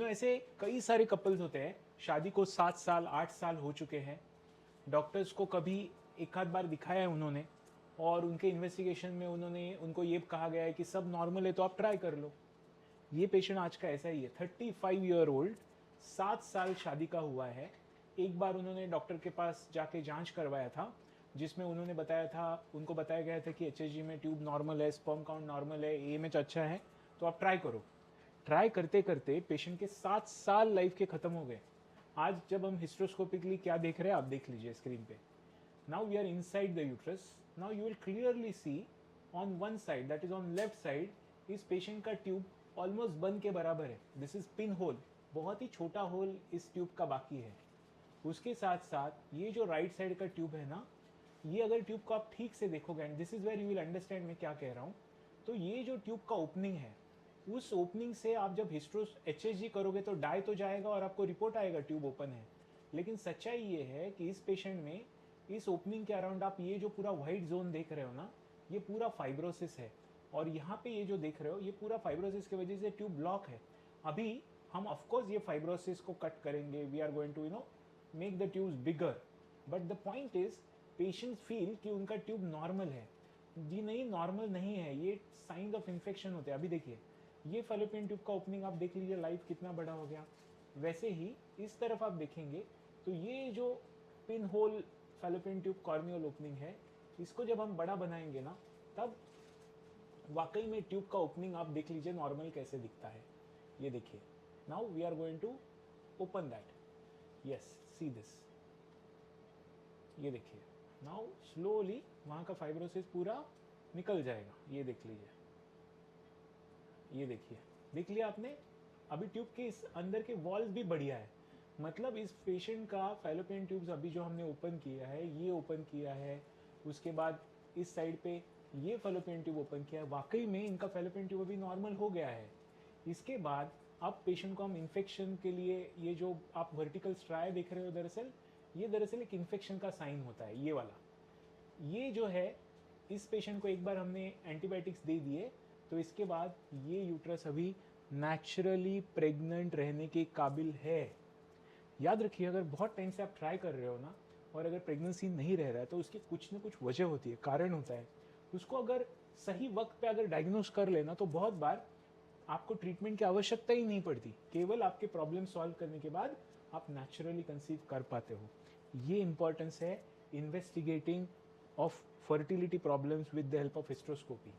ऐसे कई सारे कपल्स होते हैं, शादी को 7 साल 8 साल हो चुके हैं, डॉक्टर्स को कभी एक आध बार दिखाया है उन्होंने, और उनके इन्वेस्टिगेशन में उनको ये कहा गया है कि सब नॉर्मल है तो आप ट्राई कर लो। ये पेशेंट आज का ऐसा ही है, 35 ईयर ओल्ड, 7 साल शादी का हुआ है। एक बार उन्होंने डॉक्टर के पास जाके जांच करवाया था, जिसमें उनको बताया गया था कि एचएसजी में ट्यूब नॉर्मल है, स्पर्म काउंट नॉर्मल है, एएमएच अच्छा है, तो आप ट्राई करो। ट्राई करते करते पेशेंट के 7 साल लाइफ के खत्म हो गए। आज जब हम हिस्ट्रोस्कोपिकली क्या देख रहे हैं, आप देख लीजिए स्क्रीन पे। Now we are inside the uterus. Now you will clearly see on one side, that is on left side, इस पेशेंट का ट्यूब ऑलमोस्ट बंद के बराबर है। दिस इज पिन होल, बहुत ही छोटा होल इस ट्यूब का बाकी है। उसके साथ साथ ये जो राइट साइड का ट्यूब है ना, ये अगर ट्यूब को आप ठीक से देखोगे, and this is where you will understand मैं क्या कह रहा हूँ, तो ये जो ट्यूब का ओपनिंग है, उस ओपनिंग से आप जब एचएसजी करोगे तो डाई तो जाएगा और आपको रिपोर्ट आएगा ट्यूब ओपन है। लेकिन सच्चाई ये है कि इस पेशेंट में इस ओपनिंग के अराउंड आप ये जो पूरा व्हाइट जोन देख रहे हो ना, ये पूरा फाइब्रोसिस है। और यहाँ पे ये जो देख रहे हो, ये पूरा फाइब्रोसिस की वजह से ट्यूब ब्लॉक है। अभी हम ऑफकोर्स ये फाइब्रोसिस को कट करेंगे, we are going to make the tubes bigger, but the point is patients feel कि उनका ट्यूब नॉर्मल है। जी नहीं, नॉर्मल नहीं है, ये साइंस ऑफ इन्फेक्शन होते हैं। अभी देखिए, ये फैलोपियन ट्यूब का ओपनिंग आप देख लीजिए, लाइफ कितना बड़ा हो गया। वैसे ही इस तरफ आप देखेंगे तो ये जो pin hole fallopian tube corneal opening है, इसको जब हम बड़ा बनाएंगे ना, तब वाकई में ट्यूब का ओपनिंग आप देख लीजिए नॉर्मल कैसे दिखता है। ये देखिए, now we are going to open that. Yes, see this. ये देखिए, नाउ स्लोली वहां का फाइब्रोसिस पूरा निकल जाएगा। ये देख लीजिए, ये देखिए, देख लिया आपने। अभी ट्यूब के इस अंदर के वॉल्स भी बढ़िया है। मतलब इस पेशेंट का फैलोपियन ट्यूब्स अभी जो हमने ओपन किया है, ये ओपन किया है, उसके बाद इस साइड पे ये फैलोपियन ट्यूब ओपन किया है, वाकई में इनका फैलोपियन ट्यूब अभी नॉर्मल हो गया है। इसके बाद अब पेशेंट को हम इन्फेक्शन के लिए, ये जो आप वर्टिकल स्ट्राई देख रहे हो, दरअसल ये एक इन्फेक्शन का साइन होता है, ये वाला। ये जो है, इस पेशेंट को एक बार हमने एंटीबायोटिक्स दे दिए, तो इसके बाद ये यूट्रस अभी नेचुरली प्रेग्नेंट रहने के काबिल है। याद रखिए, अगर बहुत टाइम से आप ट्राई कर रहे हो ना, और अगर प्रेगनेंसी नहीं रह रहा है, तो उसकी कुछ ना कुछ वजह होती है, कारण होता है। उसको अगर सही वक्त पे अगर डायग्नोस कर लेना, तो बहुत बार आपको ट्रीटमेंट की आवश्यकता ही नहीं पड़ती। केवल आपके प्रॉब्लम सॉल्व करने के बाद आप नेचुरली कंसीव कर पाते हो। ये इंपॉर्टेंस है investigating of fertility problems with the help of hysteroscopy.